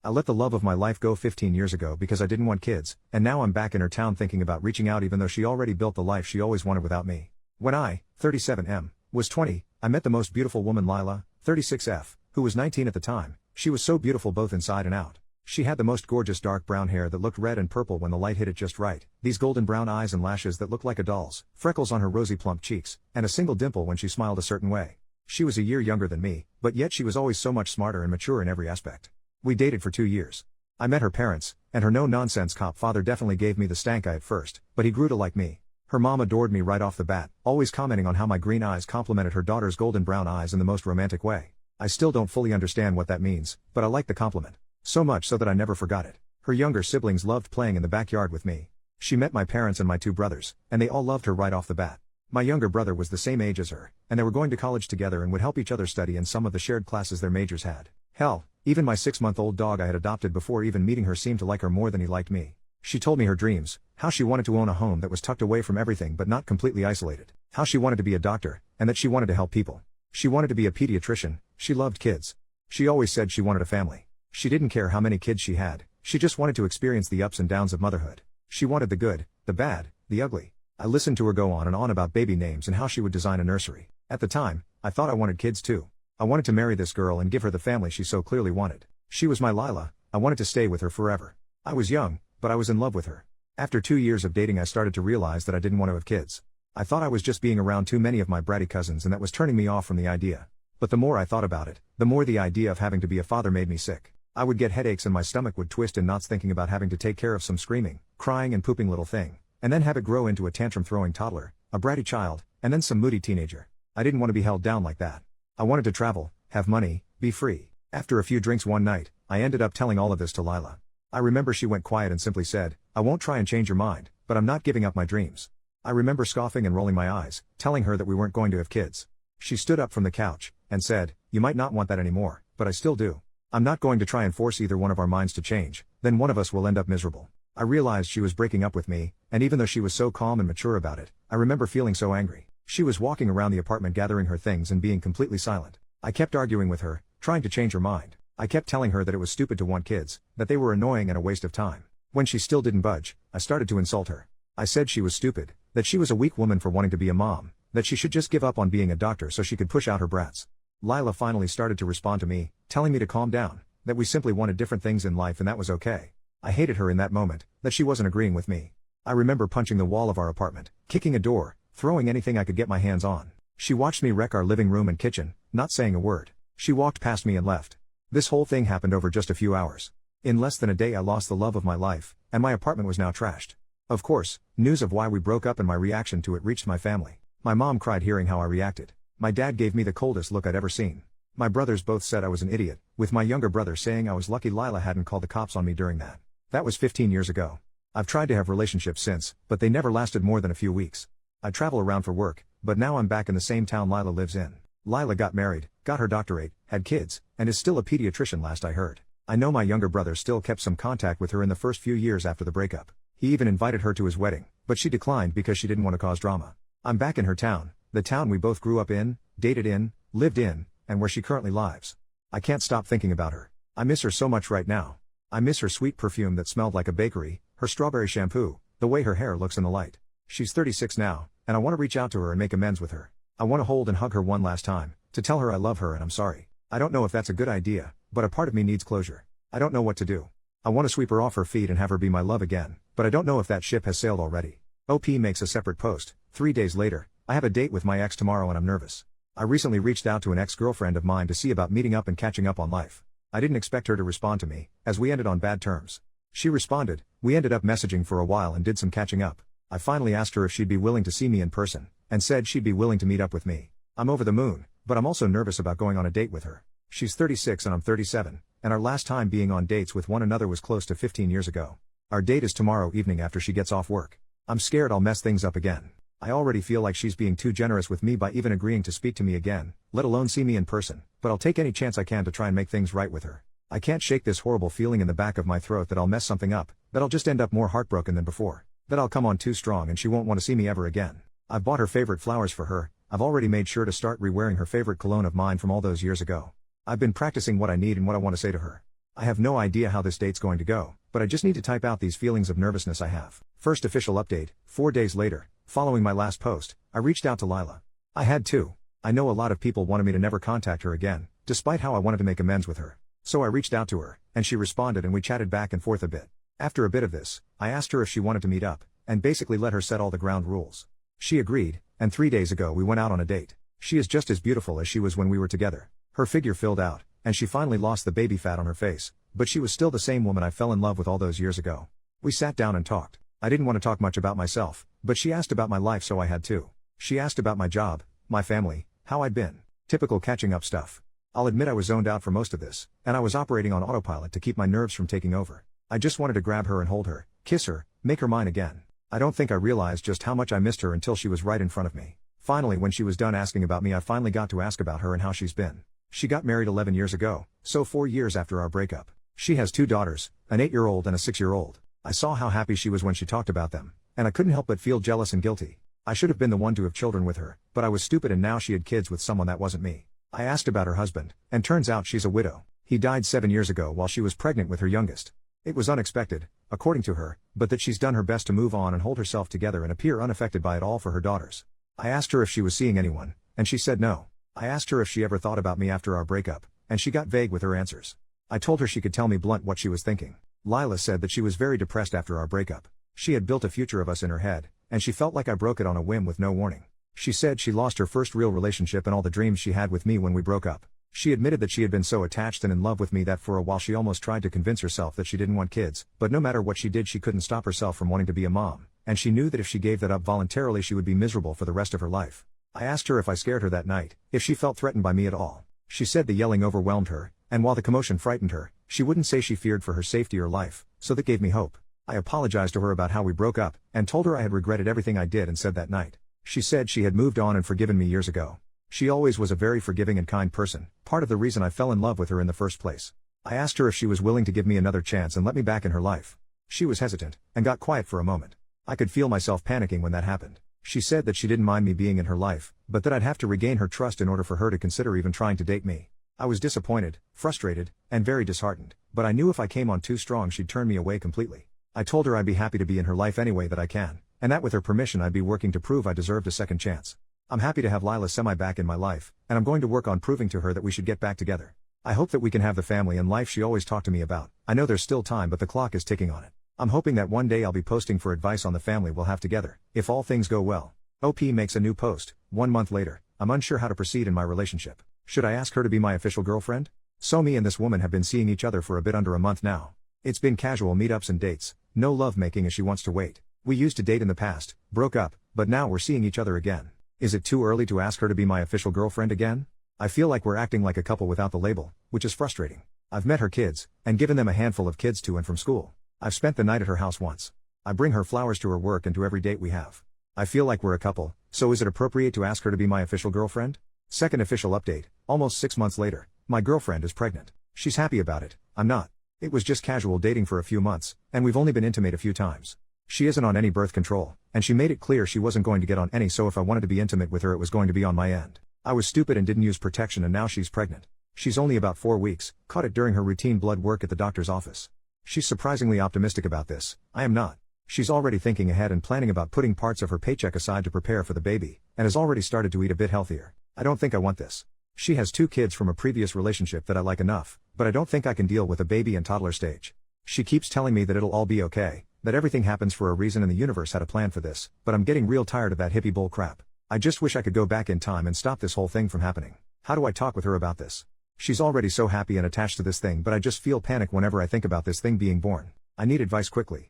I let the love of my life go 15 years ago because I didn't want kids, and now I'm back in her town thinking about reaching out even though she already built the life she always wanted without me. When I, 37M, was 20, I met the most beautiful woman Lila, 36F, who was 19 at the time. She was so beautiful both inside and out. She had the most gorgeous dark brown hair that looked red and purple when the light hit it just right, these golden brown eyes and lashes that looked like a doll's, freckles on her rosy plump cheeks, and a single dimple when she smiled a certain way. She was a year younger than me, but yet she was always so much smarter and mature in every aspect. We dated for 2 years. I met her parents, and her no-nonsense cop father definitely gave me the stank eye at first, but he grew to like me. Her mom adored me right off the bat, always commenting on how my green eyes complemented her daughter's golden brown eyes in the most romantic way. I still don't fully understand what that means, but I like the compliment. So much so that I never forgot it. Her younger siblings loved playing in the backyard with me. She met my parents and my 2 brothers, and they all loved her right off the bat. My younger brother was the same age as her, and they were going to college together and would help each other study in some of the shared classes their majors had. Hell, even my 6-month-old dog I had adopted before even meeting her seemed to like her more than he liked me. She told me her dreams, how she wanted to own a home that was tucked away from everything but not completely isolated, how she wanted to be a doctor, and that she wanted to help people. She wanted to be a pediatrician, she loved kids. She always said she wanted a family. She didn't care how many kids she had, she just wanted to experience the ups and downs of motherhood. She wanted the good, the bad, the ugly. I listened to her go on and on about baby names and how she would design a nursery. At the time, I thought I wanted kids too. I wanted to marry this girl and give her the family she so clearly wanted. She was my Lila, I wanted to stay with her forever. I was young, but I was in love with her. After 2 years of dating I started to realize that I didn't want to have kids. I thought I was just being around too many of my bratty cousins and that was turning me off from the idea. But the more I thought about it, the more the idea of having to be a father made me sick. I would get headaches and my stomach would twist in knots thinking about having to take care of some screaming, crying and pooping little thing, and then have it grow into a tantrum-throwing toddler, a bratty child, and then some moody teenager. I didn't want to be held down like that. I wanted to travel, have money, be free. After a few drinks one night, I ended up telling all of this to Lila. I remember she went quiet and simply said, "I won't try and change your mind, but I'm not giving up my dreams." I remember scoffing and rolling my eyes, telling her that we weren't going to have kids. She stood up from the couch, and said, "You might not want that anymore, but I still do. I'm not going to try and force either one of our minds to change, then one of us will end up miserable." I realized she was breaking up with me, and even though she was so calm and mature about it, I remember feeling so angry. She was walking around the apartment gathering her things and being completely silent. I kept arguing with her, trying to change her mind. I kept telling her that it was stupid to want kids, that they were annoying and a waste of time. When she still didn't budge, I started to insult her. I said she was stupid, that she was a weak woman for wanting to be a mom, that she should just give up on being a doctor so she could push out her brats. Lila finally started to respond to me, telling me to calm down, that we simply wanted different things in life and that was okay. I hated her in that moment, that she wasn't agreeing with me. I remember punching the wall of our apartment, kicking a door, throwing anything I could get my hands on. She watched me wreck our living room and kitchen, not saying a word. She walked past me and left. This whole thing happened over just a few hours. In less than a day I lost the love of my life, and my apartment was now trashed. Of course, news of why we broke up and my reaction to it reached my family. My mom cried hearing how I reacted. My dad gave me the coldest look I'd ever seen. My brothers both said I was an idiot, with my younger brother saying I was lucky Lila hadn't called the cops on me during that. That was 15 years ago. I've tried to have relationships since, but they never lasted more than a few weeks. I travel around for work, but now I'm back in the same town Lila lives in. Lila got married, got her doctorate, had kids, and is still a pediatrician last I heard. I know my younger brother still kept some contact with her in the first few years after the breakup. He even invited her to his wedding, but she declined because she didn't want to cause drama. I'm back in her town, the town we both grew up in, dated in, lived in, and where she currently lives. I can't stop thinking about her. I miss her so much right now. I miss her sweet perfume that smelled like a bakery, her strawberry shampoo, the way her hair looks in the light. She's 36 now, and I want to reach out to her and make amends with her. I want to hold and hug her one last time, to tell her I love her and I'm sorry. I don't know if that's a good idea, but a part of me needs closure. I don't know what to do. I want to sweep her off her feet and have her be my love again, but I don't know if that ship has sailed already. OP makes a separate post. 3 days later, I have a date with my ex tomorrow and I'm nervous. I recently reached out to an ex-girlfriend of mine to see about meeting up and catching up on life. I didn't expect her to respond to me, as we ended on bad terms. She responded, we ended up messaging for a while and did some catching up. I finally asked her if she'd be willing to see me in person, and said she'd be willing to meet up with me. I'm over the moon, but I'm also nervous about going on a date with her. She's 36 and I'm 37, and our last time being on dates with one another was close to 15 years ago. Our date is tomorrow evening after she gets off work. I'm scared I'll mess things up again. I already feel like she's being too generous with me by even agreeing to speak to me again, let alone see me in person, but I'll take any chance I can to try and make things right with her. I can't shake this horrible feeling in the back of my throat that I'll mess something up, that I'll just end up more heartbroken than before, that I'll come on too strong and she won't want to see me ever again. I've bought her favorite flowers for her, I've already made sure to start re-wearing her favorite cologne of mine from all those years ago. I've been practicing what I need and what I want to say to her. I have no idea how this date's going to go, but I just need to type out these feelings of nervousness I have. First official update, 4 days later, following my last post, I reached out to Lila. I had to. I know a lot of people wanted me to never contact her again, despite how I wanted to make amends with her. So I reached out to her, and she responded and we chatted back and forth a bit. After a bit of this, I asked her if she wanted to meet up, and basically let her set all the ground rules. She agreed, and 3 days ago we went out on a date. She is just as beautiful as she was when we were together. Her figure filled out, and she finally lost the baby fat on her face, but she was still the same woman I fell in love with all those years ago. We sat down and talked. I didn't want to talk much about myself, but she asked about my life so I had to. She asked about my job, my family, how I'd been. Typical catching up stuff. I'll admit I was zoned out for most of this, and I was operating on autopilot to keep my nerves from taking over. I just wanted to grab her and hold her, kiss her, make her mine again. I don't think I realized just how much I missed her until she was right in front of me. Finally, when she was done asking about me, I finally got to ask about her and how she's been. She got married 11 years ago, so 4 years after our breakup. She has 2 daughters, an 8-year-old and a 6-year-old. I saw how happy she was when she talked about them, and I couldn't help but feel jealous and guilty. I should have been the one to have children with her, but I was stupid and now she had kids with someone that wasn't me. I asked about her husband, and turns out she's a widow. He died 7 years ago while she was pregnant with her youngest. It was unexpected, according to her, but that she's done her best to move on and hold herself together and appear unaffected by it all for her daughters. I asked her if she was seeing anyone, and she said no. I asked her if she ever thought about me after our breakup, and she got vague with her answers. I told her she could tell me blunt what she was thinking. Lila said that she was very depressed after our breakup. She had built a future of us in her head, and she felt like I broke it on a whim with no warning. She said she lost her first real relationship and all the dreams she had with me when we broke up. She admitted that she had been so attached and in love with me that for a while she almost tried to convince herself that she didn't want kids, but no matter what she did she couldn't stop herself from wanting to be a mom, and she knew that if she gave that up voluntarily she would be miserable for the rest of her life. I asked her if I scared her that night, if she felt threatened by me at all. She said the yelling overwhelmed her, and while the commotion frightened her, she wouldn't say she feared for her safety or life, so that gave me hope. I apologized to her about how we broke up, and told her I had regretted everything I did and said that night. She said she had moved on and forgiven me years ago. She always was a very forgiving and kind person, part of the reason I fell in love with her in the first place. I asked her if she was willing to give me another chance and let me back in her life. She was hesitant, and got quiet for a moment. I could feel myself panicking when that happened. She said that she didn't mind me being in her life, but that I'd have to regain her trust in order for her to consider even trying to date me. I was disappointed, frustrated, and very disheartened, but I knew if I came on too strong she'd turn me away completely. I told her I'd be happy to be in her life any way that I can, and that with her permission I'd be working to prove I deserved a second chance. I'm happy to have Lila semi back in my life, and I'm going to work on proving to her that we should get back together. I hope that we can have the family and life she always talked to me about. I know there's still time, but the clock is ticking on it. I'm hoping that one day I'll be posting for advice on the family we'll have together, if all things go well. OP makes a new post. 1 month later, I'm unsure how to proceed in my relationship. Should I ask her to be my official girlfriend? So me and this woman have been seeing each other for a bit under a month now. It's been casual meetups and dates, no lovemaking as she wants to wait. We used to date in the past, broke up, but now we're seeing each other again. Is it too early to ask her to be my official girlfriend again? I feel like we're acting like a couple without the label, which is frustrating. I've met her kids, and given them a handful of kids to and from school. I've spent the night at her house once. I bring her flowers to her work and to every date we have. I feel like we're a couple, so is it appropriate to ask her to be my official girlfriend? Second official update, almost 6 months later, my girlfriend is pregnant. She's happy about it, I'm not. It was just casual dating for a few months, and we've only been intimate a few times. She isn't on any birth control, and she made it clear she wasn't going to get on any, so if I wanted to be intimate with her it was going to be on my end. I was stupid and didn't use protection, and now she's pregnant. She's only about 4 weeks, caught it during her routine blood work at the doctor's office. She's surprisingly optimistic about this, I am not. She's already thinking ahead and planning about putting parts of her paycheck aside to prepare for the baby, and has already started to eat a bit healthier. I don't think I want this. She has 2 kids from a previous relationship that I like enough, but I don't think I can deal with a baby and toddler stage. She keeps telling me that it'll all be okay, that everything happens for a reason and the universe had a plan for this, but I'm getting real tired of that hippie bull crap. I just wish I could go back in time and stop this whole thing from happening. How do I talk with her about this? She's already so happy and attached to this thing, but I just feel panic whenever I think about this thing being born. I need advice quickly.